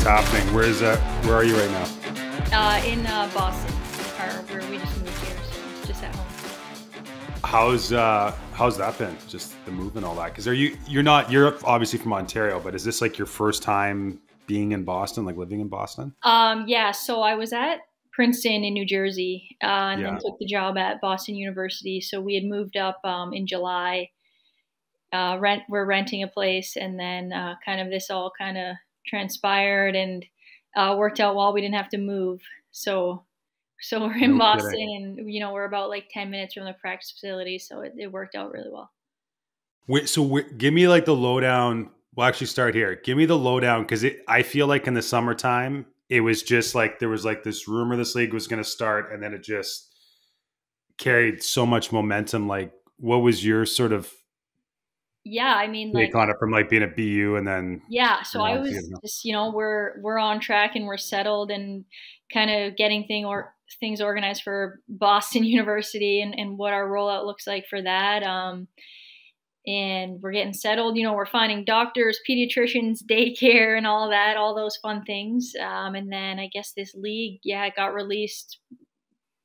what's happening. Where are you right now? In Boston, or where we just moved here, so just at home. How's that been? Just the move and all that? Because you're obviously from Ontario, but is this like your first time being in Boston, like living in Boston? Yeah, so I was at Princeton in New Jersey, and then Yeah. took the job at Boston University. So we had moved up in July. We're renting a place, and then kind of this all kind of transpired and worked out well. We didn't have to move, so we're in No Boston, kidding. and we're about like 10 minutes from the practice facility, so it worked out really well. Give me like the lowdown. We'll actually start here. Give me the lowdown because I feel like in the summertime, it was just like there was like this rumor this league was going to start, and then it just carried so much momentum. Like, what was your sort of Yeah, I mean, like, take on it from like being at BU and then yeah, so I on to, was just, we're on track and we're settled and kind of getting things organized for Boston University and what our rollout looks like for that. And we're getting settled. We're finding doctors, pediatricians, daycare, and all that, all those fun things. And then I guess this league, yeah, it got released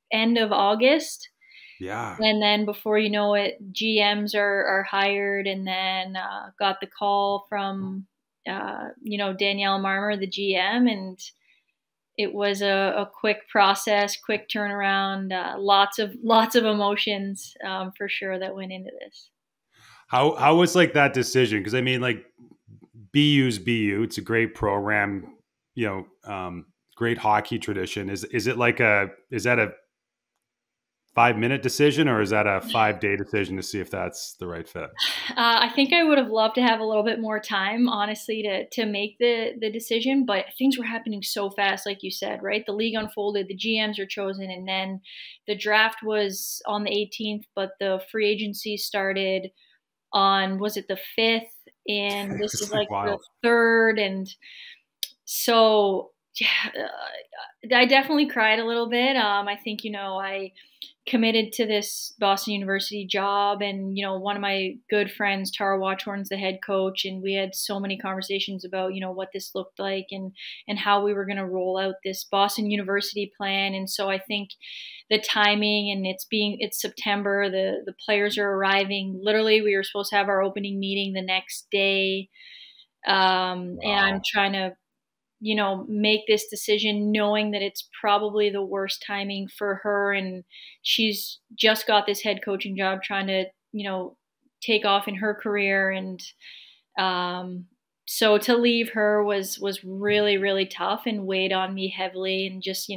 end of August. yeah. And then before you know it, GMs are hired, and then got the call from Danielle Marmer, the GM, and it was a quick process, quick turnaround, lots of emotions for sure that went into this. How was like that decision? Because I mean, like BU's BU, it's a great program, great hockey tradition. Is that a 5-minute decision or is that a 5-day decision to see if that's the right fit? I think I would have loved to have a little bit more time, honestly, to make the decision, but things were happening so fast, like you said, right? The league unfolded, the GMs are chosen, and then the draft was on the 18th, but the free agency started on, was it the 5th? And this is It's like like the wild. 3rd. And so, yeah, I definitely cried a little bit. I think, I committed to this Boston University job, and one of my good friends, Tara Watchorn's the head coach, and we had so many conversations about what this looked like and how we were going to roll out this Boston University plan. And so I think the timing, and it's September, the players are arriving. Literally, we were supposed to have our opening meeting the next day, and I'm Wow. trying to make this decision knowing that it's probably the worst timing for her. And she's just got this head coaching job, trying to, take off in her career. And so to leave her was really, really tough and weighed on me heavily. And just,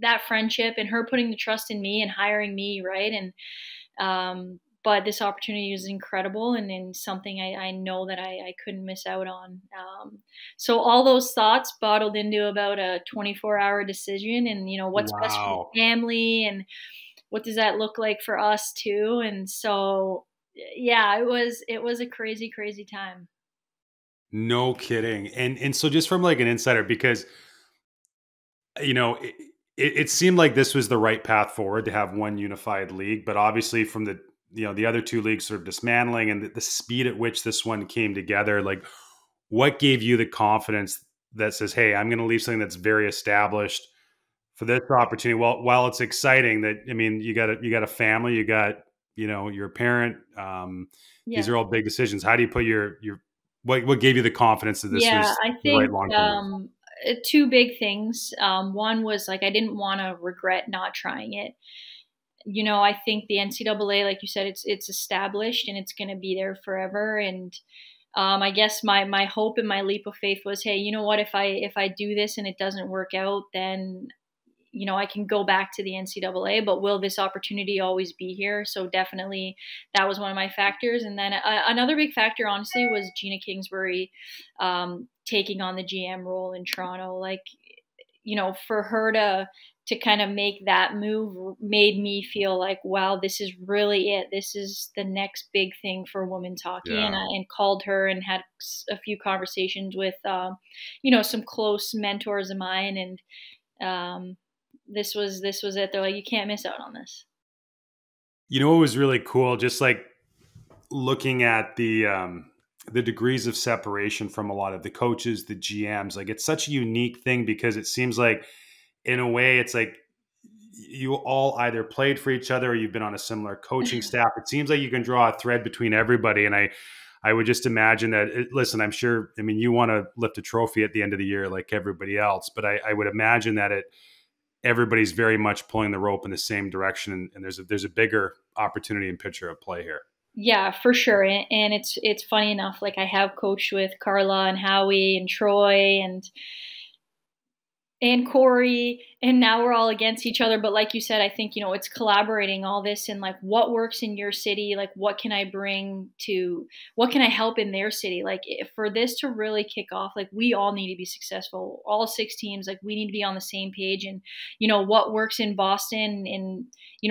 that friendship and her putting the trust in me and hiring me. Right. And, but this opportunity was incredible and something I know that I couldn't miss out on. So all those thoughts bottled into about a 24-hour decision, and what's best for Wow. the family and what does that look like for us too. And so yeah, it was a crazy, crazy time. No kidding. And so just from like an insider, because you know, it seemed like this was the right path forward to have one unified league, but obviously from the other two leagues sort of dismantling and the speed at which this one came together, like what gave you the confidence that says, "Hey, I'm going to leave something that's very established for this opportunity." Well, while it's exciting that, I mean, you got a family, you got, you're a parent. These Yeah. are all big decisions. How do you put what gave you the confidence that this Yeah, was I the right think long-term move? two big things. One was like I didn't want to regret not trying it. I think the NCAA, like you said, it's established and it's going to be there forever. And I guess my hope and my leap of faith was, hey, you know what? If I do this and it doesn't work out, then I can go back to the NCAA. But will this opportunity always be here? So definitely that was one of my factors. And then another big factor, honestly, was Gina Kingsbury taking on the GM role in Toronto. Like, for her to kind of make that move made me feel like, wow, this is really it. This is the next big thing for women's hockey. And Yeah. I called her and had a few conversations with, some close mentors of mine. And this was it. They're like, you can't miss out on this. You know what was really cool? Just like looking at the the degrees of separation from a lot of the coaches, the GMs. Like, it's such a unique thing because it seems like, in a way, it's like you all either played for each other or you've been on a similar coaching staff. It seems like you can draw a thread between everybody. And I would just imagine that, listen, I'm sure, I mean, you want to lift a trophy at the end of the year like everybody else, but I would imagine that everybody's very much pulling the rope in the same direction. And there's a bigger opportunity and picture of play here. Yeah, for sure. And it's funny enough, like I have coached with Carla and Howie and Troy and Corey, and now we're all against each other. But like you said, I think, it's collaborating all this and like what works in your city, like what can I what can I help in their city? Like for this to really kick off, like we all need to be successful, all 6 teams, like we need to be on the same page and, what works in Boston and,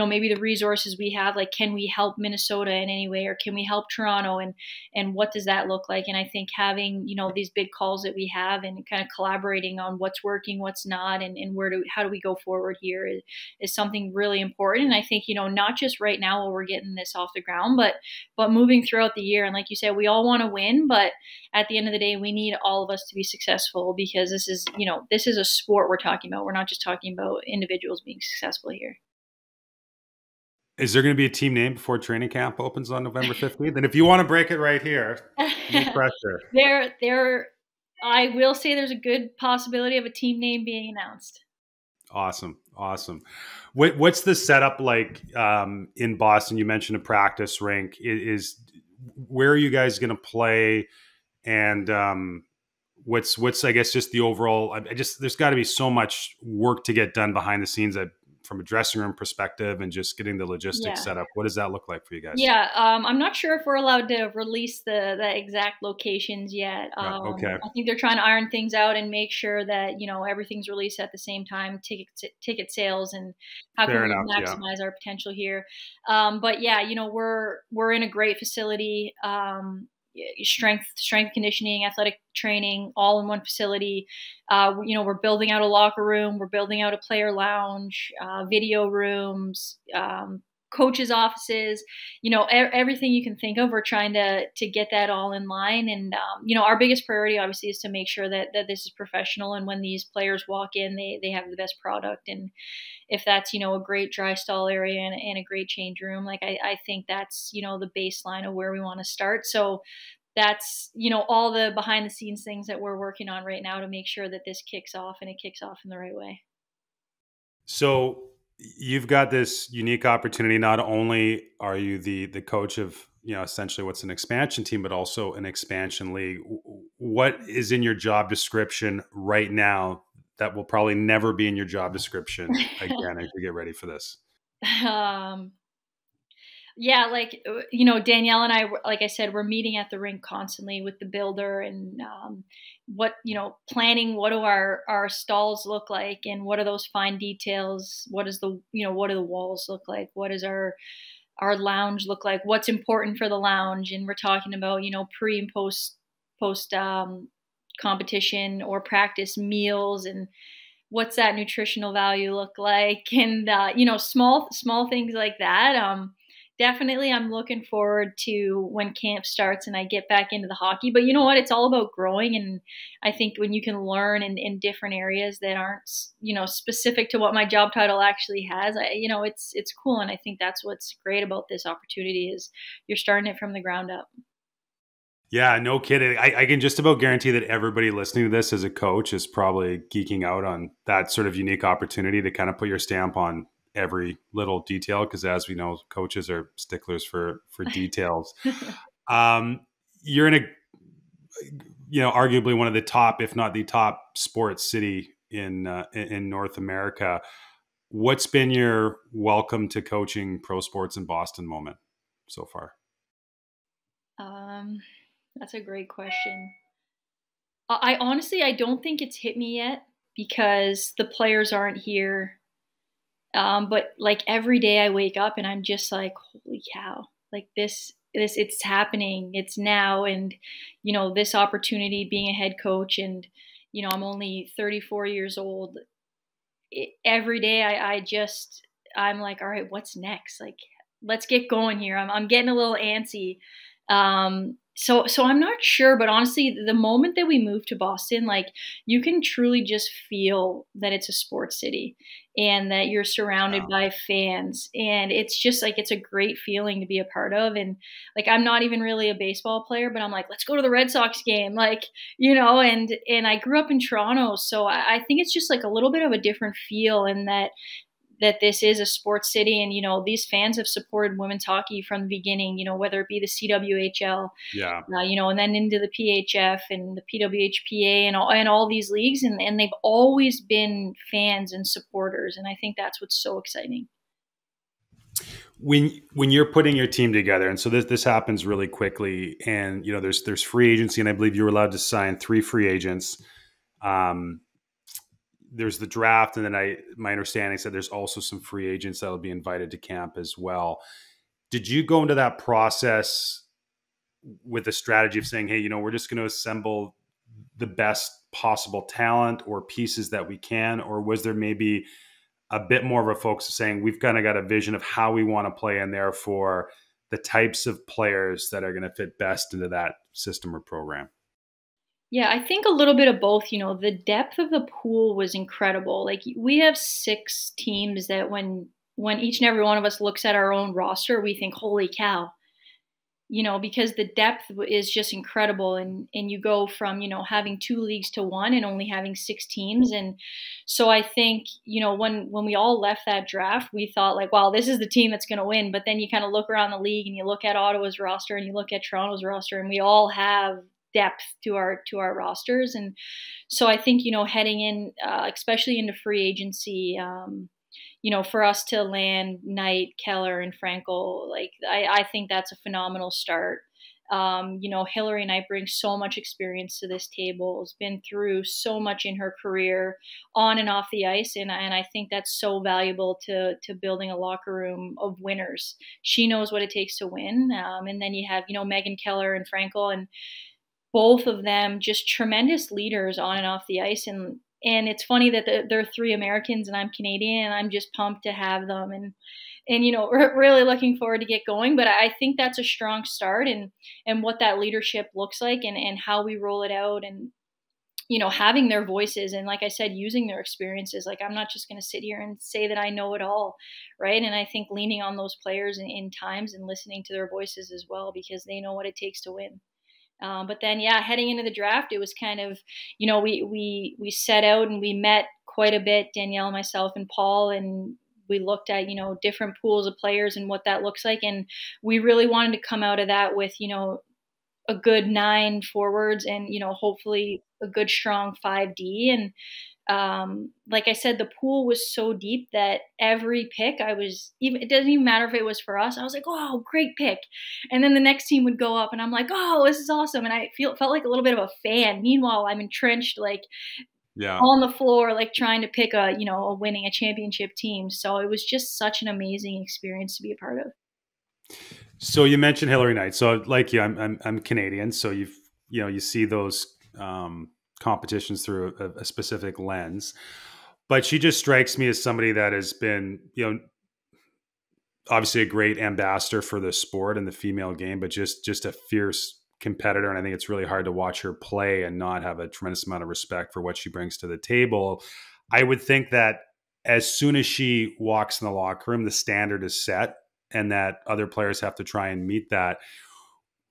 maybe the resources we have, like, can we help Minnesota in any way, or can we help Toronto, and what does that look like? And I think having, these big calls that we have and kind of collaborating on what's working, what's not, and how do we go forward here is something really important. And I think, not just right now while we're getting this off the ground, but moving throughout the year. And like you said, we all want to win, but at the end of the day, we need all of us to be successful because this is a sport we're talking about. We're not just talking about individuals being successful here. Is there going to be a team name before training camp opens on November 15th? And if you want to break it right here, no pressure. I will say there's a good possibility of a team name being announced. Awesome. What's the setup like in Boston? You mentioned a practice rink. Where are you guys going to play? And what's I guess just the overall? There's got to be so much work to get done behind the scenes from a dressing room perspective and just getting the logistics set up. What does that look like for you guys? Yeah, I'm not sure if we're allowed to release the exact locations yet. Okay. I think they're trying to iron things out and make sure that, everything's released at the same time, ticket sales, and how can we maximize our potential here. But yeah, we're in a great facility. Strength conditioning, athletic training, all in one facility. We're building out a locker room. We're building out a player lounge, video rooms, coaches' offices. Everything you can think of. We're trying to get that all in line. And our biggest priority, obviously, is to make sure that this is professional. And when these players walk in, they have the best product. And if that's, a great dry stall area and a great change room, like I think that's, the baseline of where we want to start. So that's, all the behind the scenes things that we're working on right now to make sure that this kicks off and it kicks off in the right way. So you've got this unique opportunity. Not only are you the coach of, essentially what's an expansion team, but also an expansion league. What is in your job description right now that will probably never be in your job description again as you get ready for this? Yeah, like, Danielle and I, like I said, we're meeting at the rink constantly with the builder and planning what do our stalls look like and what are those fine details? What is what do the walls look like? What does our lounge look like? What's important for the lounge? And we're talking about, pre and post competition or practice meals and what's that nutritional value look like? And, small things like that. Definitely I'm looking forward to when camp starts and I get back into the hockey. But you know what? It's all about growing. And I think when you can learn in different areas that aren't, specific to what my job title actually has, it's cool. And I think that's what's great about this opportunity is you're starting it from the ground up. Yeah, no kidding. I can just about guarantee that everybody listening to this as a coach is probably geeking out on that sort of unique opportunity to kind of put your stamp on every little detail, because as we know, coaches are sticklers for details. You're in arguably one of the top, if not the top, sports city in North America. What's been your welcome to coaching pro sports in Boston moment so far? That's a great question. I honestly don't think it's hit me yet because the players aren't here. But like every day I wake up and I'm just like, holy cow, like this, it's happening. It's now. And, this opportunity being a head coach and, I'm only 34 years old. Every day I'm like, all right, what's next? Like, let's get going here. I'm getting a little antsy. So I'm not sure, but honestly, the moment that we moved to Boston, like you can truly just feel that it's a sports city and that you're surrounded Yeah. by fans. And it's just like it's a great feeling to be a part of. And like I'm not even really a baseball player, but I'm like, let's go to the Red Sox game. Like, and I grew up in Toronto. So I think it's just like a little bit of a different feel in that this is a sports city. And these fans have supported women's hockey from the beginning, whether it be the CWHL, Yeah. and then into the PHF and the PWHPA and all these leagues, and they've always been fans and supporters, and I think that's what's so exciting. When you're putting your team together, and so this happens really quickly, and there's free agency, and I believe you were allowed to sign 3 free agents. Um, there's the draft, and then my understanding said there's also some free agents that will be invited to camp as well. Did you go into that process with a strategy of saying, hey, we're just going to assemble the best possible talent or pieces that we can, or was there maybe a bit more of a focus of saying we've kind of got a vision of how we want to play in there for the types of players that are going to fit best into that system or program? Yeah, I think a little bit of both. The depth of the pool was incredible. Like we have 6 teams that when each and every one of us looks at our own roster, we think, holy cow, because the depth is just incredible. And you go from, having 2 leagues to 1 and only having 6 teams. And so I think, when we all left that draft, we thought like, wow, this is the team that's going to win. But then you kind of look around the league and you look at Ottawa's roster and you look at Toronto's roster, and we all have depth to our rosters. And so I think, heading in, especially into free agency, for us to land Knight, Keller, and Frankel, like I think that's a phenomenal start. Hilary Knight brings so much experience to this table, has been through so much in her career on and off the ice. And I think that's so valuable to building a locker room of winners. She knows what it takes to win. And then you have, Megan Keller and Frankel, and both of them just tremendous leaders on and off the ice. And it's funny that they're 3 Americans and I'm Canadian, and I'm just pumped to have them, and we're really looking forward to get going. But I think that's a strong start, and what that leadership looks like, and how we roll it out, and having their voices, and like I said, using their experiences. Like I'm not just going to sit here and say that I know it all, right? And I think leaning on those players in times and listening to their voices as well, because they know what it takes to win. But then, yeah, heading into the draft, it was kind of, we set out and we met quite a bit, Danielle, myself, and Paul, and we looked at, different pools of players and what that looks like. And we really wanted to come out of that with, a good 9 forwards and, hopefully a good strong 5D. And like I said, the pool was so deep that every pick it doesn't even matter if it was for us. I was like, oh, great pick. And then the next team would go up and I'm like, oh, this is awesome. And I felt like a little bit of a fan. Meanwhile, I'm entrenched, like Yeah. on the floor, like trying to pick a championship team. So it was just such an amazing experience to be a part of. So you mentioned Hilary Knight. So like you, I'm Canadian. So you see those competitions through a specific lens, but she just strikes me as somebody that has been, obviously a great ambassador for the sport and the female game, but just a fierce competitor. And I think it's really hard to watch her play and not have a tremendous amount of respect for what she brings to the table. I would think that as soon as she walks in the locker room, the standard is set and that other players have to try and meet that.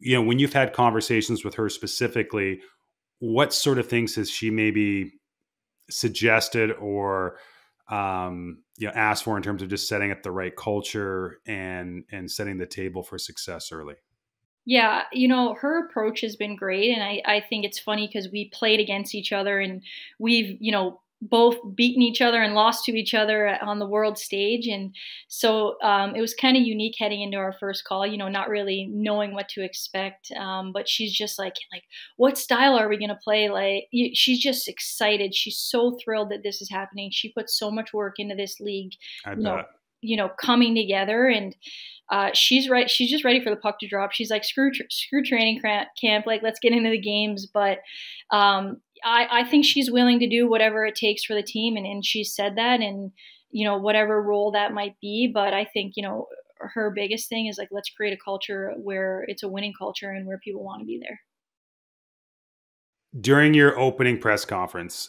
When you've had conversations with her specifically, what sort of things has she maybe suggested or asked for in terms of just setting up the right culture and setting the table for success early? Yeah, her approach has been great. And I think it's funny because we played against each other and we've, both beaten each other and lost to each other on the world stage. And so it was kind of unique heading into our first call, not really knowing what to expect. But she's just like, what style are we going to play? Like, she's just excited. She's so thrilled that this is happening. She put so much work into this league, I bet. coming together. And she's right. She's just ready for the puck to drop. She's like, screw training camp. Like, let's get into the games. But I think she's willing to do whatever it takes for the team. And she said that, and, whatever role that might be. But I think, her biggest thing is like, let's create a culture where it's a winning culture and where people want to be there. During your opening press conference,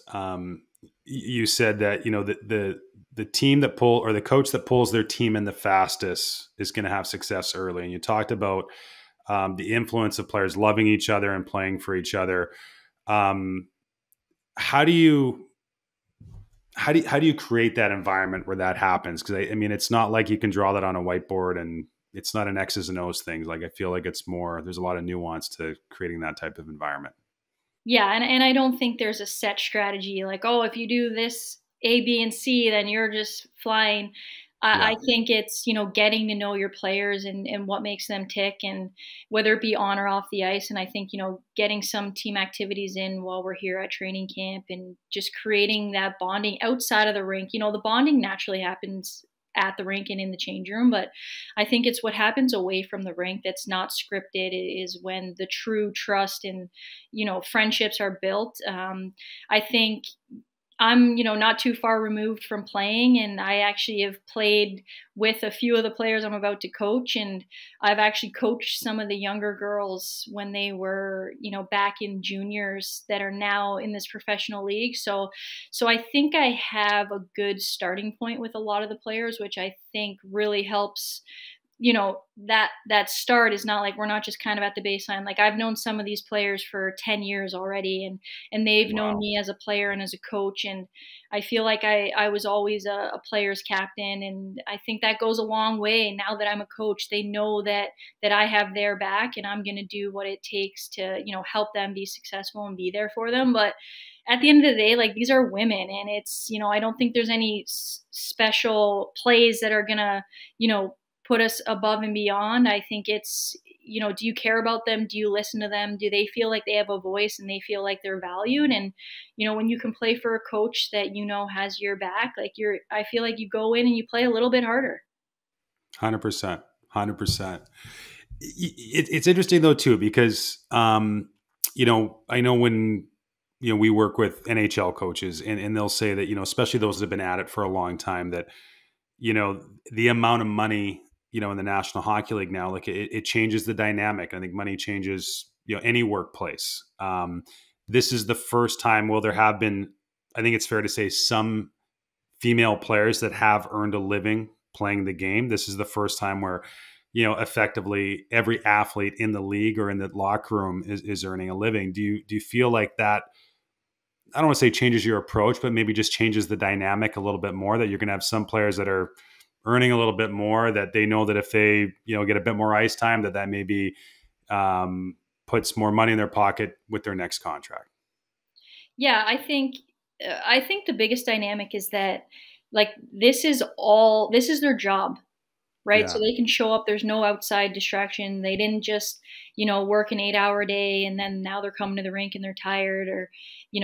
you said that, you know, the team that pull, or the coach that pulls their team in the fastest is going to have success early. And you talked about the influence of players loving each other and playing for each other. How do you create that environment where that happens? Because I mean, it's not like you can draw that on a whiteboard, and it's not an X's and O's thing. Like, I feel like it's more, there's a lot of nuance to creating that type of environment. Yeah, and I don't think there's a set strategy like, oh, if you do this A, B, and C, then you're just flying. Yeah. I think it's, getting to know your players and what makes them tick, and whether it be on or off the ice. And I think, getting some team activities in while we're here at training camp and just creating that bonding outside of the rink. The bonding naturally happens at the rink and in the change room, but I think it's what happens away from the rink that's not scripted is when the true trust and friendships are built. I think I'm, not too far removed from playing, and I actually have played with a few of the players I'm about to coach, and I've actually coached some of the younger girls when they were, back in juniors that are now in this professional league. So I think I have a good starting point with a lot of the players, which I think really helps. That start is not like we're not just kind of at the baseline. Like, I've known some of these players for 10 years already, and they've known me as a player and as a coach, and I feel like I was always a player's captain, and I think that goes a long way. Now that I'm a coach, they know that I have their back, and I'm going to do what it takes to help them be successful and be there for them. But at the end of the day, like, these are women, and it's I don't think there's any special plays that are gonna put us above and beyond. I think it's, do you care about them? Do you listen to them? Do they feel like they have a voice and they feel like they're valued? And, when you can play for a coach that, has your back, like I feel like you go in and you play a little bit harder. 100%. 100%. It's interesting though, too, because, I know when, we work with NHL coaches, and they'll say that, especially those that have been at it for a long time, that, the amount of money, in the National Hockey League now, like it changes the dynamic. I think money changes, any workplace. This is the first time, well, there have been, I think it's fair to say, some female players that have earned a living playing the game. This is the first time where, effectively every athlete in the league or in the locker room is earning a living. Do you feel like that, I don't want to say changes your approach, but maybe just changes the dynamic a little bit more, that you're going to have some players that are earning a little bit more, that they know that if they, get a bit more ice time, that maybe puts more money in their pocket with their next contract? Yeah, I think the biggest dynamic is that, like, this is their job, right? Yeah. So they can show up. There's no outside distraction. They didn't just, work an 8-hour day and then now they're coming to the rink and they're tired, or,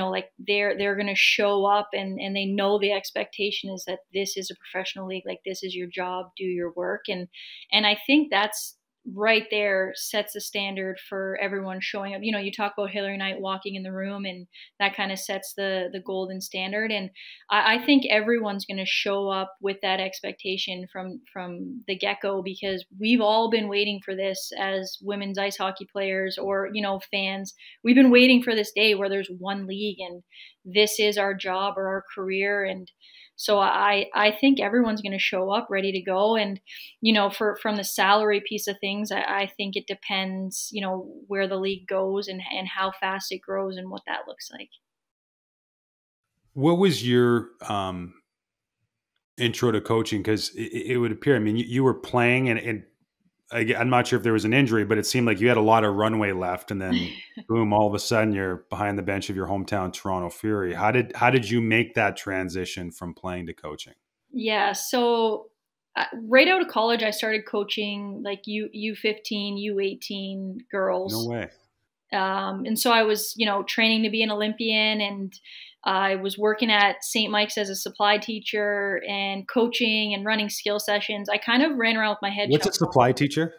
like they're going to show up, and they know the expectation is that this is a professional league. Like, this is your job, do your work. And I think that's right there sets the standard for everyone showing up. You talk about Hilary Knight walking in the room, and that kind of sets the golden standard. And I think everyone's going to show up with that expectation from the get-go, because we've all been waiting for this as women's ice hockey players, or fans. We've been waiting for this day where there's one league and this is our job or our career. And so I think everyone's going to show up ready to go. And, from the salary piece of things, I think it depends, where the league goes and how fast it grows and what that looks like. What was your intro to coaching? Because it would appear, I mean, you were playing, and I'm not sure if there was an injury, but it seemed like you had a lot of runway left, and then boom, all of a sudden you're behind the bench of your hometown Toronto Fury. How did you make that transition from playing to coaching? Yeah, so right out of college, I started coaching like U15, U18 girls. No way. And so I was, training to be an Olympian, and I was working at St. Mike's as a supply teacher and coaching and running skill sessions. I kind of ran around with my head. What's a supply teacher?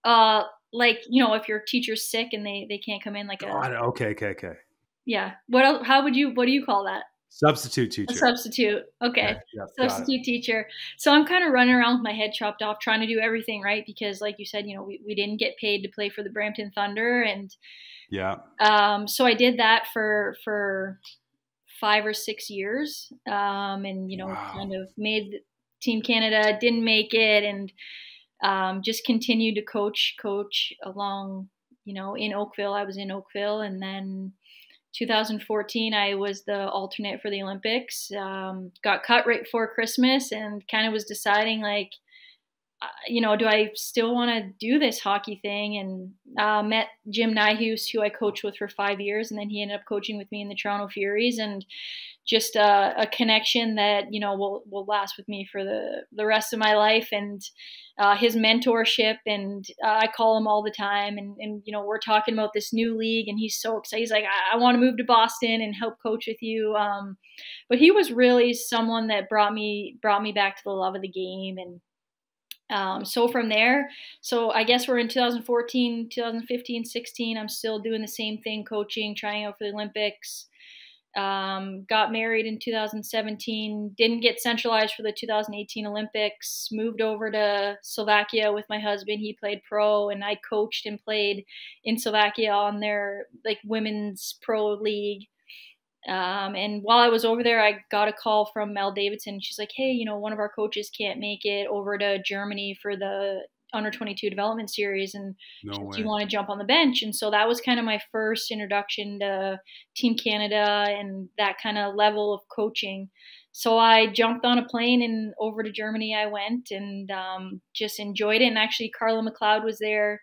Like, if your teacher's sick and they can't come in, like okay. yeah. What do you call that? Substitute A teacher. substitute. Okay. Okay. Yep. Got it. Substitute teacher. So I'm kind of running around with my head chopped off trying to do everything right because like you said, we didn't get paid to play for the Brampton Thunder and Yeah. so I did that for 5 or 6 years, and Wow. kind of made Team Canada, didn't make it, and just continued to coach along. In Oakville, I was in Oakville, and then 2014, I was the alternate for the Olympics. Got cut right before Christmas, and kind of was deciding like, do I still want to do this hockey thing? And met Jim Nyhus, who I coached with for 5 years, and then he ended up coaching with me in the Toronto Furies, and just a connection that will last with me for the rest of my life. And his mentorship, and I call him all the time, and we're talking about this new league, and he's so excited. He's like, I want to move to Boston and help coach with you. But he was really someone that brought me back to the love of the game. And so from there, so I guess we're in 2014, 2015, 16. I'm still doing the same thing, coaching, trying out for the Olympics. Got married in 2017, didn't get centralized for the 2018 Olympics, moved over to Slovakia with my husband. He played pro, and I coached and played in Slovakia on their like women's pro league. And while I was over there, I got a call from Mel Davidson. She's like, hey, one of our coaches can't make it over to Germany for the under 22 development series. And No she's like, do you way. want to jump on the bench? And so that was kind of my first introduction to Team Canada and that kind of level of coaching. So I jumped on a plane and over to Germany I went, and just enjoyed it. And actually, Carla McLeod was there.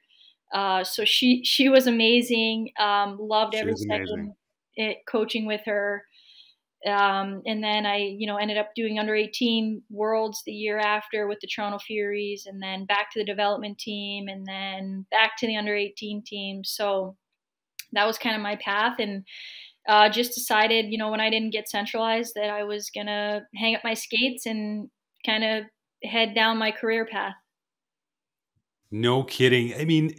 So she was amazing. Loved She every is amazing. second coaching with her. And then I, ended up doing under 18 worlds the year after with the Toronto Furies, and then back to the development team, and then back to the under 18 team. So that was kind of my path. And just decided, when I didn't get centralized, that I was going to hang up my skates and kind of head down my career path. No kidding. I mean,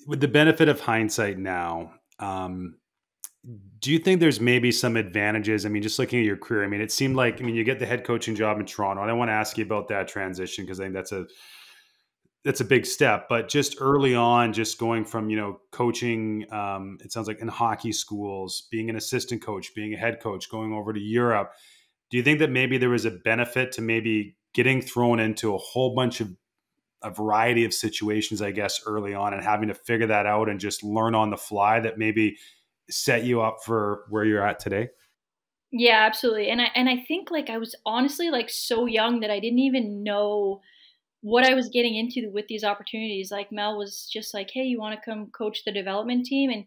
with the benefit of hindsight now, do you think there's maybe some advantages? I mean, just looking at your career, I mean, it seemed like, I mean, you get the head coaching job in Toronto, and I want to ask you about that transition because I think that's a big step. But just early on, just going from coaching, it sounds like in hockey schools, being an assistant coach, being a head coach, going over to Europe. Do you think that maybe there was a benefit to maybe getting thrown into a whole bunch of a variety of situations, I guess, early on and having to figure that out and just learn on the fly that maybe set you up for where you're at today? Yeah, absolutely. And I think like I was honestly like so young that I didn't even know what I was getting into with these opportunities. Like Mel was just like, "Hey, you want to come coach the development team?" And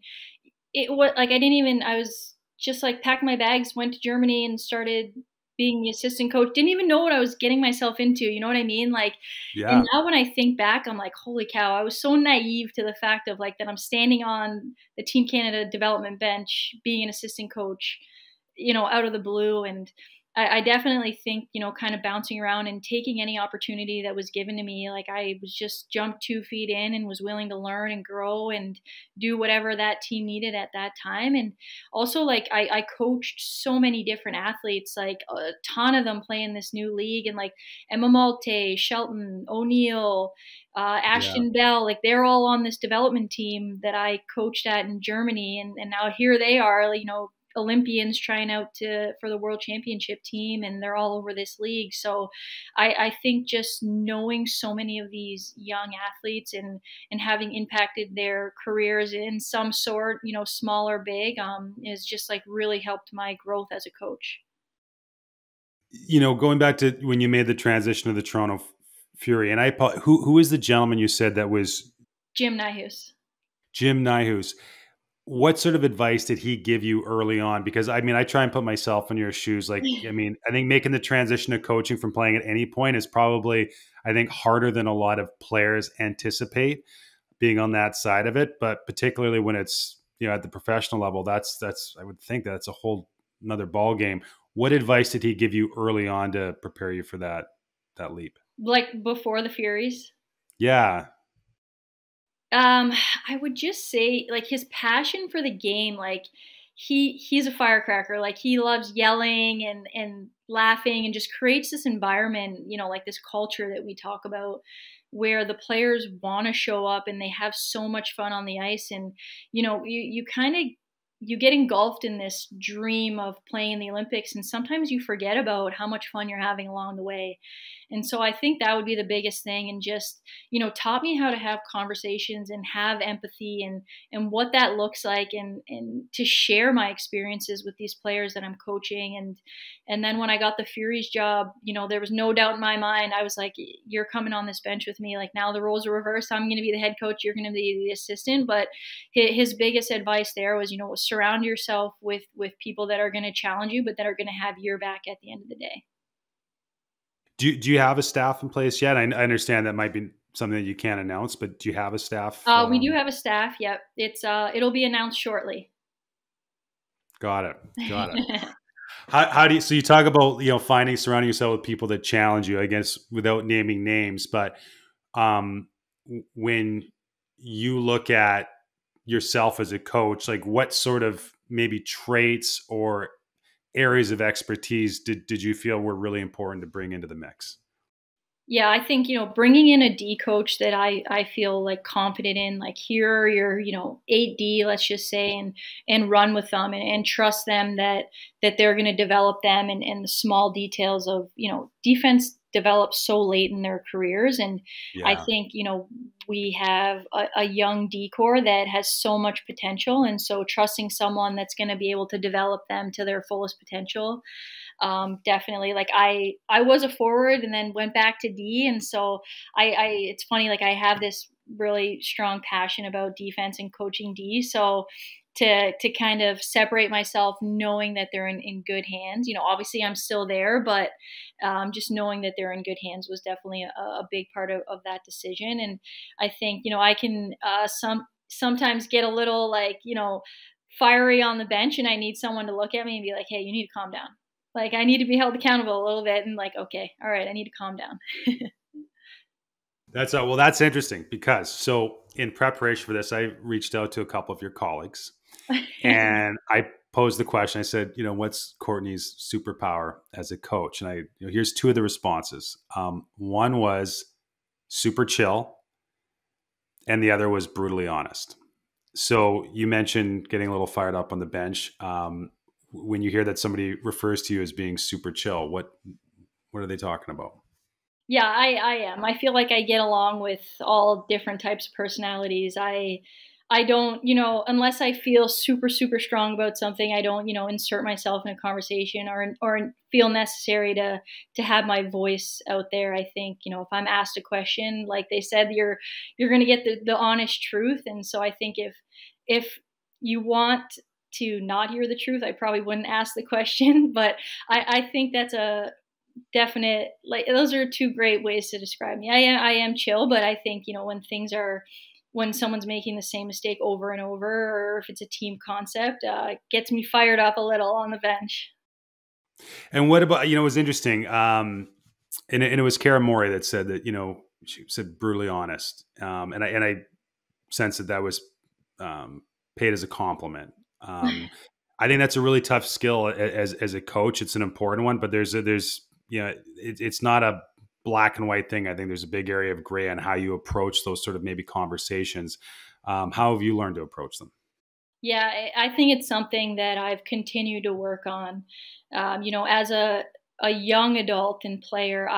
it was like I was just like packed my bags, went to Germany and started being the assistant coach. Didn't even know what I was getting myself into. You know what I mean? Like, and Yeah. now when I think back, I'm like, holy cow, I was so naive to the fact of like that I'm standing on the Team Canada development bench, being an assistant coach, out of the blue. And I definitely think, kind of bouncing around and taking any opportunity that was given to me. Like I was just jumped 2 feet in and was willing to learn and grow and do whatever that team needed at that time. And also like I coached so many different athletes, like a ton of them play in this new league, and like Emma Malte, Shelton, O'Neill, Yeah. Ashton Bell, like they're all on this development team that I coached at in Germany. And now here they are, Olympians trying out for the world championship team, and they're all over this league. So I think just knowing so many of these young athletes and having impacted their careers in some sort, small or big, is just like really helped my growth as a coach. Going back to when you made the transition to the Toronto Fury, and who is the gentleman you said that was Jim Nyhus. Jim Nyhus? What sort of advice did he give you early on? Because I mean, I try and put myself in your shoes. Like, I mean, I think making the transition to coaching from playing at any point is probably, I think, harder than a lot of players anticipate being on that side of it. But particularly when it's, at the professional level, that's I would think that's a whole another ball game. What advice did he give you early on to prepare you for that leap? Like before the Furies. Yeah. Um, I would just say like his passion for the game, like he's a firecracker. Like, he loves yelling and laughing, and just creates this environment, like this culture that we talk about, where the players want to show up and they have so much fun on the ice. And you kind of, you get engulfed in this dream of playing in the Olympics, and sometimes you forget about how much fun you're having along the way. And so I think that would be the biggest thing, and just, taught me how to have conversations and have empathy, and what that looks like, and to share my experiences with these players that I'm coaching. And then when I got the Furies job, there was no doubt in my mind. I was like, you're coming on this bench with me. Like, now the roles are reversed. I'm going to be the head coach. You're going to be the assistant. But his biggest advice there was, surround yourself with people that are going to challenge you, but that are going to have your back at the end of the day. Do you have a staff in place yet? I understand that might be something that you can't announce, but do you have a staff? We do have a staff. Yep. It'll be announced shortly. Got it. How do you, so you talk about, surrounding yourself with people that challenge you, I guess, without naming names, but when you look at yourself as a coach, like, what sort of maybe traits or areas of expertise did you feel were really important to bring into the mix? Yeah, I think, bringing in a D coach that I feel like confident in, like, here are your, 8D, let's just say, and run with them, and trust them that they're going to develop them, and the small details of, defense develops so late in their careers. And Yeah. I think, we have a young D core that has so much potential. And so trusting someone that's going to be able to develop them to their fullest potential. Definitely. Like, I was a forward and then went back to D. And so it's funny, like, I have this really strong passion about defense and coaching D. So to kind of separate myself, knowing that they're in good hands, obviously I'm still there, but just knowing that they're in good hands was definitely a big part of that decision. And I think, I can sometimes get a little, like, fiery on the bench, and I need someone to look at me and be like, hey, you need to calm down. Like, I need to be held accountable a little bit, and like, okay, all right, I need to calm down. That's interesting, because so in preparation for this, I reached out to a couple of your colleagues and I posed the question. I said, what's Courtney's superpower as a coach? And here's two of the responses. One was super chill, and the other was brutally honest. So you mentioned getting a little fired up on the bench. When you hear that somebody refers to you as being super chill, what are they talking about? Yeah, I am. I feel like I get along with all different types of personalities. I don't, unless I feel super, super strong about something, I don't, insert myself in a conversation, or feel necessary to have my voice out there. I think, if I'm asked a question, like they said, you're going to get the honest truth. And so I think if you want to not hear the truth, I probably wouldn't ask the question. But I think that's a definite, like, those are two great ways to describe me. I am chill, but I think, when someone's making the same mistake over and over, or if it's a team concept, it gets me fired up a little on the bench. And what about, it was interesting. And it was Cara Morey that said that, she said brutally honest. And I sensed that was paid as a compliment. I think that's a really tough skill as a coach. It's an important one, but it's not a black and white thing. I think there's a big area of gray on how you approach those sort of maybe conversations. How have you learned to approach them? Yeah, I think it's something that I've continued to work on. As a young adult and player,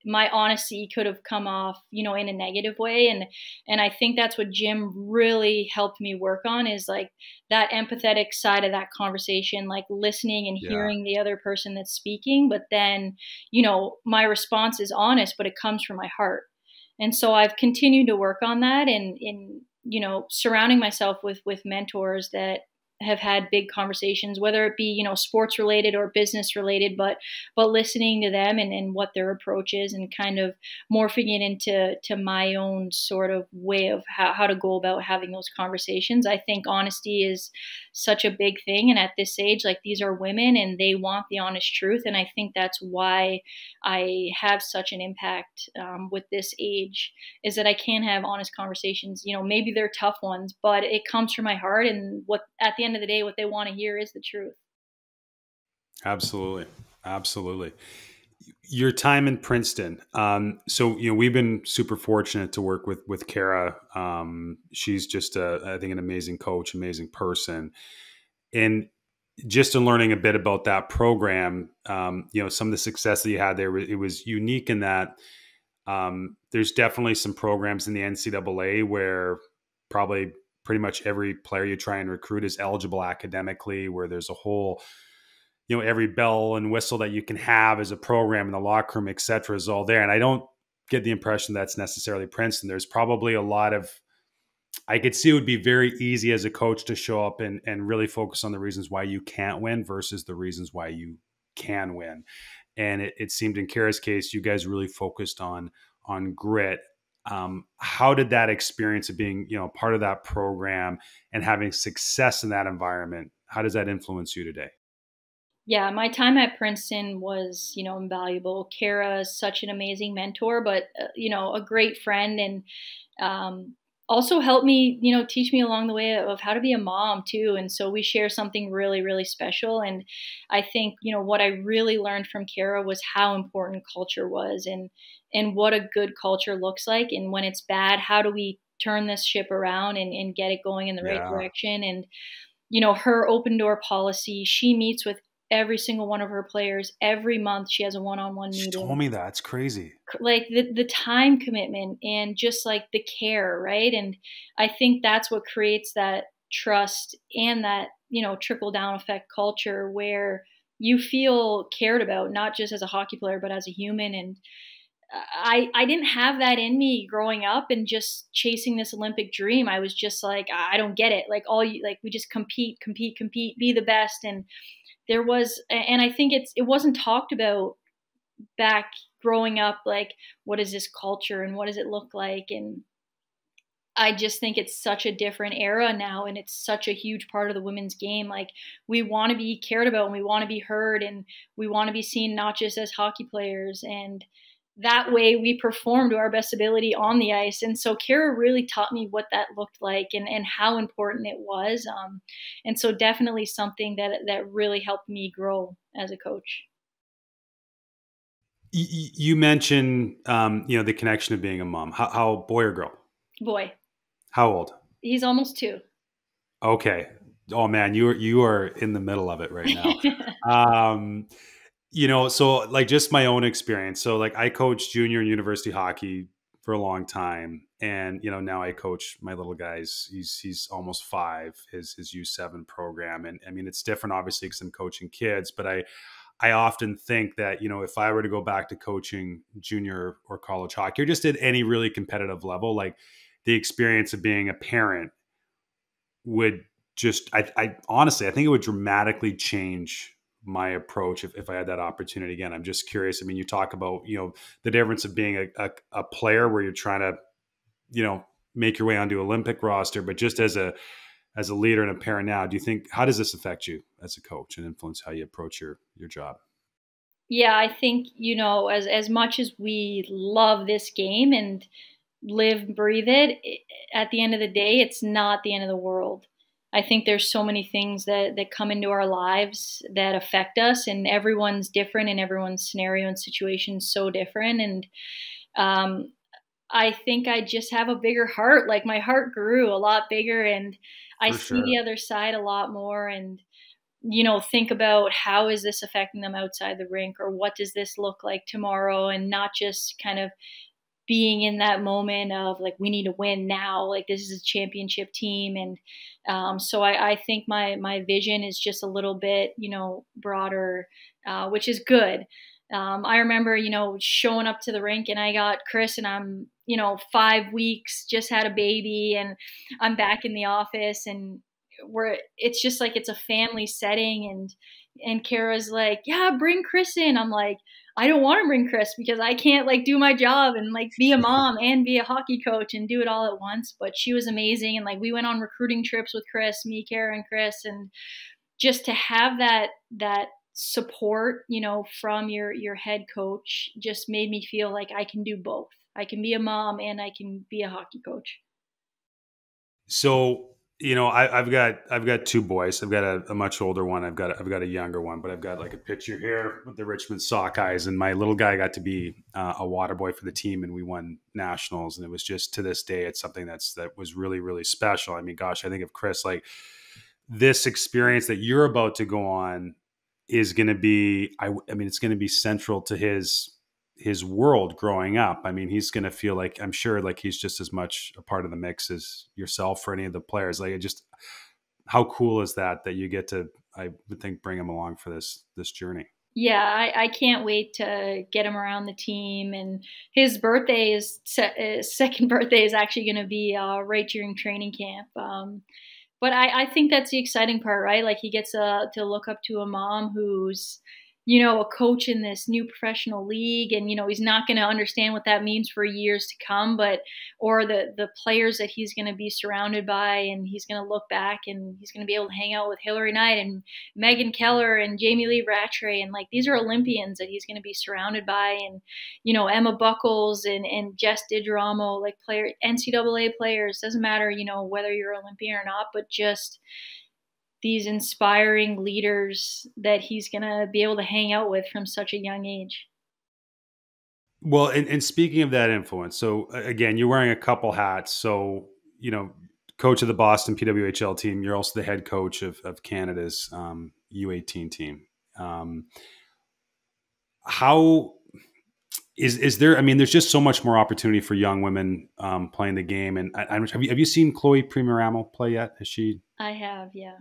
my honesty could have come off, in a negative way. And I think that's what Jim really helped me work on, is like that empathetic side of that conversation, like listening and hearing the other person that's speaking. But then, my response is honest, but it comes from my heart. And so I've continued to work on that, and surrounding myself with mentors that have had big conversations, whether it be, sports related or business related, but listening to them and what their approach is, and kind of morphing it into my own sort of way of how to go about having those conversations. I think honesty is such a big thing. And at this age, like, these are women and they want the honest truth. And I think that's why I have such an impact with this age, is that I can have honest conversations. Maybe they're tough ones, but it comes from my heart. And what, at the end end of the day, what they want to hear is the truth. Absolutely. Absolutely. Your time in Princeton. So, we've been super fortunate to work with Cara. She's just, I think, an amazing coach, amazing person. And just in learning a bit about that program, some of the success that you had there, it was unique in that there's definitely some programs in the NCAA where probably pretty much every player you try and recruit is eligible academically, where there's a whole, every bell and whistle that you can have as a program in the locker room, et cetera, is all there. And I don't get the impression that's necessarily Princeton. There's probably a lot of, I could see it would be very easy as a coach to show up and really focus on the reasons why you can't win versus the reasons why you can win. And it seemed in Cara's case, you guys really focused on grit. How did that experience of being, part of that program and having success in that environment, how does that influence you today? Yeah, my time at Princeton was, invaluable. Cara is such an amazing mentor, but a great friend, and also helped me, teach me along the way of how to be a mom too. And so we share something really, really special. And I think, what I really learned from Cara was how important culture was, and what a good culture looks like. And when it's bad, how do we turn this ship around and get it going in the right Yeah. direction? And her open door policy, she meets with every single one of her players every month. She has a one-on-one She meeting. told me that. It's crazy. Like the time commitment and just like the care, right? And I think that's what creates that trust and that, trickle down effect culture where you feel cared about, not just as a hockey player, but as a human. And I didn't have that in me growing up and just chasing this Olympic dream. I was just like, I don't get it. Like we just compete, compete, compete, be the best. And and I think it wasn't talked about back growing up. Like, what is this culture and what does it look like? And I just think it's such a different era now, and it's such a huge part of the women's game. Like, we want to be cared about, and we want to be heard, and we want to be seen not just as hockey players. And that way we perform to our best ability on the ice. And so Cara really taught me what that looked like, and how important it was. And so definitely something that really helped me grow as a coach. You mentioned, the connection of being a mom. How boy or girl? Boy, How old? he's almost 2. Okay. Oh man, you are in the middle of it right now. Um, so like just my own experience. So like I coached junior and university hockey for a long time, and now I coach my little guys. He's almost 5. His U7 program, and I mean it's different obviously because I'm coaching kids, but I often think that, if I were to go back to coaching junior or college hockey or just at any really competitive level, like the experience of being a parent would just, I honestly, I think it would dramatically change my approach if I had that opportunity again. I'm just curious. I mean, you talk about, the difference of being a player where you're trying to, make your way onto Olympic roster, but just as a leader and a parent now, do you think, how does this affect you as a coach and influence how you approach your job? Yeah, I think, as much as we love this game and live, breathe it, at the end of the day, it's not the end of the world. I think there's so many things that come into our lives that affect us, and everyone's different, and everyone's scenario and situation is so different. And um, I think I just have a bigger heart. Like, my heart grew a lot bigger, and I For see sure. the other side a lot more. And think about how is this affecting them outside the rink, or what does this look like tomorrow, and not just kind of being in that moment of like, we need to win now, like this is a championship team. And so I think my vision is just a little bit broader, which is good. I remember showing up to the rink, and I got Chris, and I'm 5 weeks, just had a baby, and I'm back in the office, and it's just like it's a family setting. And Cara's like, yeah, bring Chris in. I'm like, I don't want to bring Chris because I can't like do my job and like be a mom and be a hockey coach and do it all at once. But she was amazing. And like we went on recruiting trips with Chris, me, Cara, and Chris. And just to have that support, from your head coach just made me feel like I can do both. I can be a mom and I can be a hockey coach. So I've got two boys. I've got a much older one. I've got a younger one, but I've got like a picture here with the Richmond Sockeyes, and my little guy got to be a water boy for the team, and we won nationals. And it was just, to this day, it's something that was really, really special. I mean, gosh, I think of Chris, like, this experience that you're about to go on is going to be, I mean, it's going to be central to his world growing up. I mean, he's going to feel like, I'm sure, like he's just as much a part of the mix as yourself or any of the players. Like, it just, how cool is that you get to, I would think, bring him along for this journey. Yeah, I can't wait to get him around the team. And his birthday his second birthday is actually going to be right during training camp. But I think that's the exciting part, right? Like, he gets to look up to a mom who's, a coach in this new professional league. And, he's not going to understand what that means for years to come, or the players that he's going to be surrounded by. And he's going to look back and he's going to be able to hang out with Hilary Knight and Megan Keller and Jamie Lee Rattray. And, like, these are Olympians that he's going to be surrounded by. And, Emma Buckles and Jess DiGirolamo, like, NCAA players. Doesn't matter, whether you're Olympian or not, but just these inspiring leaders that he's going to be able to hang out with from such a young age. Well, and speaking of that influence, so again, you're wearing a couple hats. So, coach of the Boston PWHL team, you're also the head coach of Canada's U18 team. How is there? I mean, there's just so much more opportunity for young women playing the game. And have you seen Chloe Primaramo play yet? Has she? I have, yeah.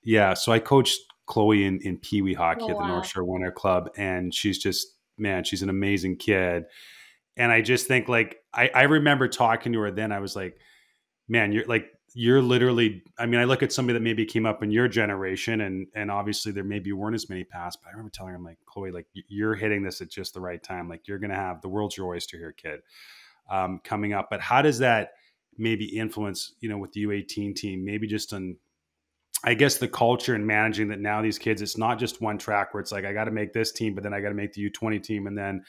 Yeah, so I coached Chloe in Pee Wee hockey Oh, at the wow. North Shore Winter Club, and she's just, man, she's an amazing kid. And I just think, like, I remember talking to her then. I was like, man, you're literally, I mean, I look at somebody that maybe came up in your generation, and obviously there maybe weren't as many paths, but I remember telling her, I'm like, Chloe, like, you're hitting this at just the right time. Like, you're gonna have the world's your oyster here, kid, coming up. But how does that maybe influence, with the U18 team, maybe just on, I guess, the culture and managing that now these kids, it's not just one track where it's like, I got to make this team, but then I got to make the U20 team. And then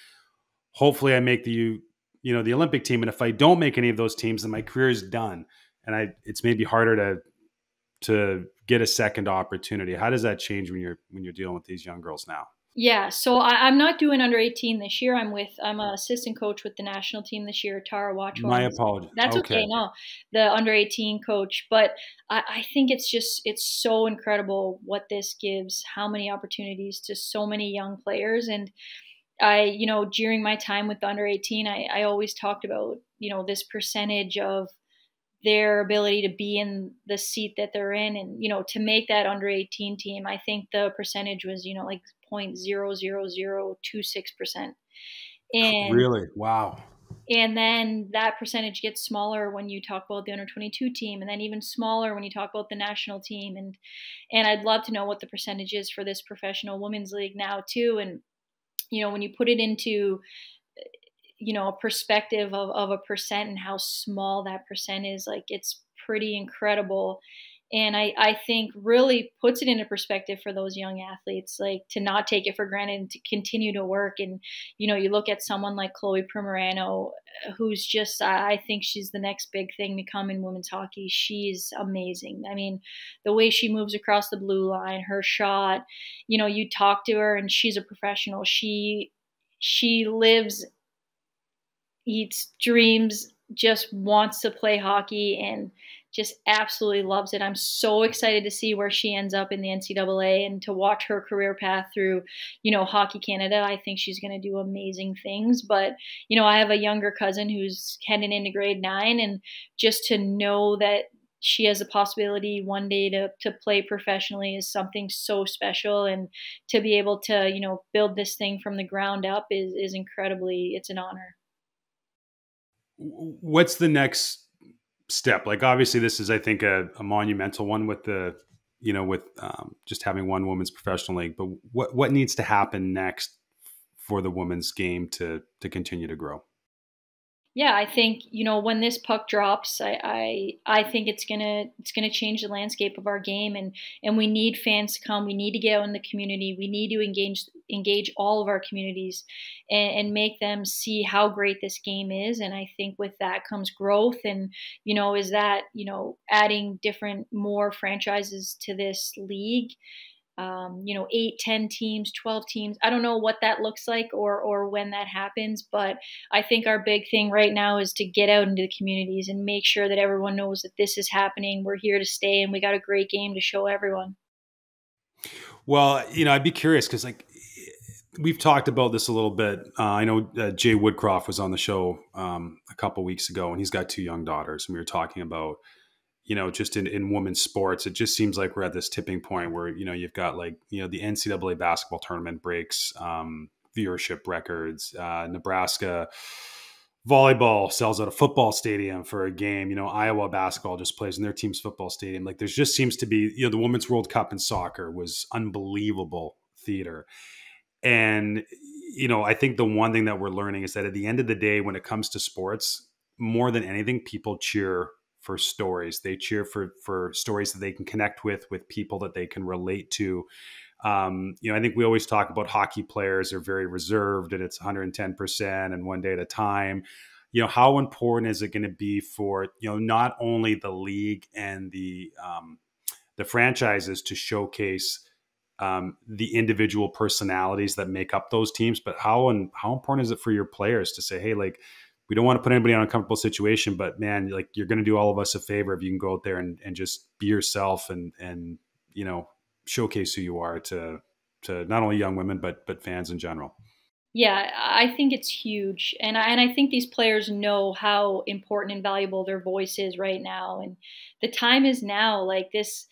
hopefully I make the Olympic team. And if I don't make any of those teams, then my career is done. And it's maybe harder to get a second opportunity. How does that change when you're dealing with these young girls now? Yeah, so I'm not doing under 18 this year. I'm an assistant coach with the national team this year, Tara My Watchorn. apologies. That's Okay. okay, no, the under 18 coach. But I think it's so incredible what this gives, how many opportunities to so many young players. And during my time with the under 18, I always talked about, this percentage of their ability to be in the seat that they're in, and to make that under 18 team. I think the percentage was like 0.00026%. and Really? Wow. and then that percentage gets smaller when you talk about the under 22 team, and then even smaller when you talk about the national team. And I'd love to know what the percentage is for this professional women's league now too. And when you put it into a perspective of a percent and how small that percent is, like, it's pretty incredible. And I think really puts it into perspective for those young athletes, like, to not take it for granted and to continue to work. And you look at someone like Chloe Primarano, who's just, I think she's the next big thing to come in women's hockey. She's amazing. I mean, the way she moves across the blue line, her shot, you talk to her and she's a professional. She lives, eats, dreams, just wants to play hockey, and just absolutely loves it. I'm so excited to see where she ends up in the NCAA and to watch her career path through, Hockey Canada. I think she's going to do amazing things. But, I have a younger cousin who's heading into grade 9, and just to know that she has a possibility one day to play professionally is something so special. And to be able to, build this thing from the ground up is incredibly, it's an honor. What's the next step? Like, obviously this is, I think, a monumental one with just having one women's professional league, but what needs to happen next for the women's game to continue to grow? Yeah, I think, when this puck drops, I think it's gonna change the landscape of our game, and we need fans to come. We need to get out in the community. We need to engage all of our communities, and make them see how great this game is. And I think with that comes growth, and is that adding different more franchises to this league, 8, 10 teams, 12 teams. I don't know what that looks like, or when that happens, but I think our big thing right now is to get out into the communities and make sure that everyone knows that this is happening. We're here to stay, and we got a great game to show everyone. Well, I'd be curious because like we've talked about this a little bit. I know Jay Woodcroft was on the show a couple weeks ago, and he's got 2 young daughters, and we were talking about just in women's sports, it just seems like we're at this tipping point where, you've got like, the NCAA basketball tournament breaks viewership records. Nebraska volleyball sells out a football stadium for a game. Iowa basketball just plays in their team's football stadium. Like there's just seems to be, the Women's World Cup in soccer was unbelievable theater. And, I think the one thing that we're learning is that at the end of the day, when it comes to sports, more than anything, people cheer for stories. They cheer for stories that they can connect with people that they can relate to. I think we always talk about hockey players are very reserved and it's 110% and one day at a time. How important is it going to be for, not only the league and the franchises to showcase the individual personalities that make up those teams, but how important is it for your players to say, hey, like, we don't want to put anybody in an uncomfortable situation, but man, like you're going to do all of us a favor if you can go out there and just be yourself and showcase who you are to not only young women but fans in general. Yeah, I think it's huge, and I think these players know how important and valuable their voice is right now, and the time is now. Like this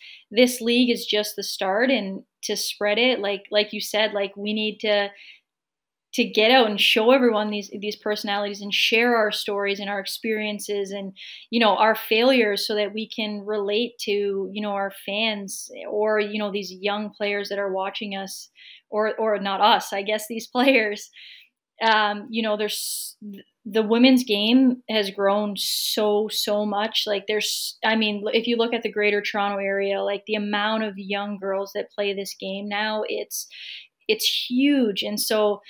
league is just the start, and to spread it, like you said, like we need to get out and show everyone these personalities and share our stories and our experiences and our failures, so that we can relate to our fans, or these young players that are watching us, or not us, I guess, these players. There's the women's game has grown so much. Like if you look at the greater Toronto area, like the amount of young girls that play this game now, it's huge. And so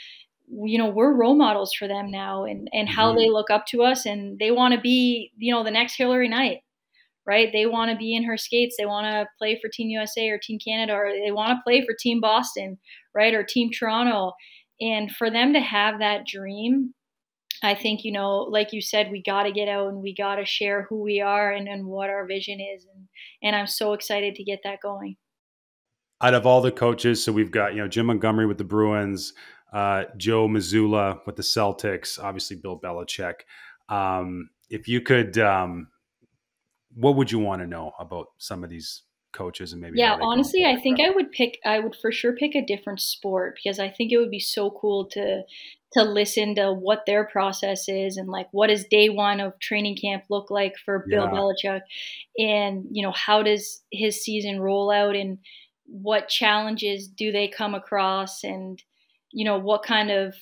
we're role models for them now, and how they look up to us, and they want to be, the next Hilary Knight, right? They want to be in her skates. They want to play for Team USA or Team Canada, or they want to play for Team Boston, right? Or Team Toronto. And for them to have that dream, I think, like you said, we got to get out and we got to share who we are and what our vision is. And I'm so excited to get that going. Out of all the coaches, so we've got, Jim Montgomery with the Bruins, Joe Mazzulla with the Celtics, obviously Bill Belichick. If you could, what would you want to know about some of these coaches and maybe Yeah, how they come honestly, I about think that? I would for sure pick a different sport, because I think it would be so cool to listen to what their process is, and like what does day one of training camp look like for Bill Yeah. Belichick, and how does his season roll out, and what challenges do they come across, and what kind of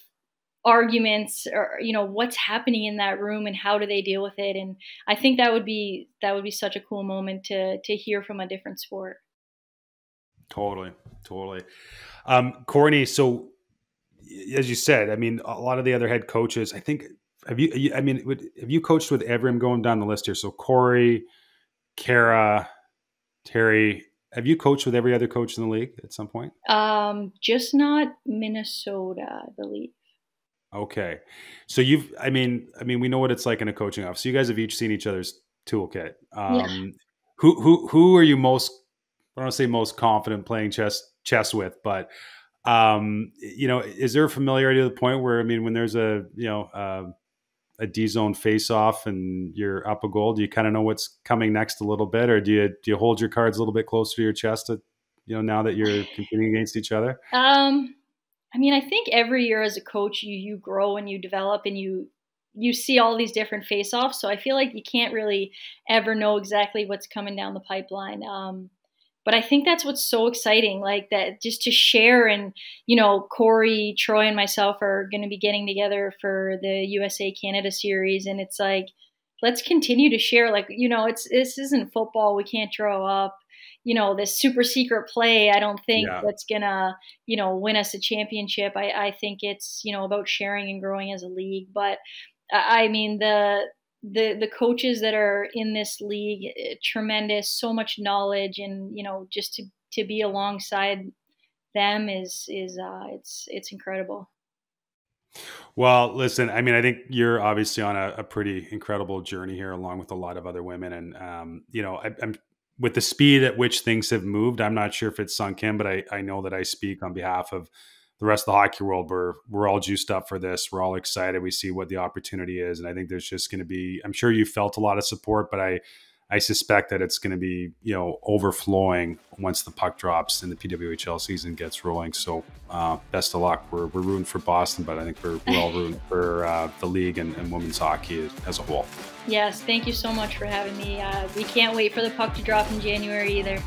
arguments, or what's happening in that room, and how do they deal with it. And I think that would be such a cool moment to hear from a different sport. Totally. Totally. Courtney, so as you said, I mean, a lot of the other head coaches, I think, have you coached with every, I'm going down the list here. So Corey, Cara, Terry, have you coached with every other coach in the league at some point? Just not Minnesota, I believe. Okay. So we know what it's like in a coaching office. So you guys have each seen each other's toolkit. Yeah. Who are you most, I don't want to say most confident playing chess with, but is there a familiarity to the point where, I mean, when there's a D zone face off and you're up a goal, do you kind of know what's coming next a little bit, or do you hold your cards a little bit closer to your chest now that you're competing against each other? I mean, I think every year as a coach, you grow and you develop, and you see all these different face-offs. So I feel like you can't really ever know exactly what's coming down the pipeline. But I think that's what's so exciting, like that, just to share. And, you know, Corey, Troy, and myself are going to be getting together for the USA Canada series. And it's like, let's continue to share. Like, you know, this isn't football. We can't draw up, you know, this super secret play. I don't think Yeah. that's going to, you know, win us a championship. I think it's, you know, about sharing and growing as a league. But I mean, the coaches that are in this league, tremendous, so much knowledge, and, you know, just to be alongside them is it's incredible. Well, listen, I mean, I think you're obviously on a pretty incredible journey here, along with a lot of other women. And, you know, I'm with the speed at which things have moved, I'm not sure if it's sunk in, but I know that I speak on behalf of the rest of the hockey world. We're all juiced up for this. We're all excited. We see what the opportunity is. And I think there's just going to be, I'm sure you felt a lot of support, but I suspect that it's going to be, you know, overflowing once the puck drops and the PWHL season gets rolling. So best of luck. We're rooting for Boston, but I think we're all rooting for the league and women's hockey as a whole. Yes, thank you so much for having me. We can't wait for the puck to drop in January either.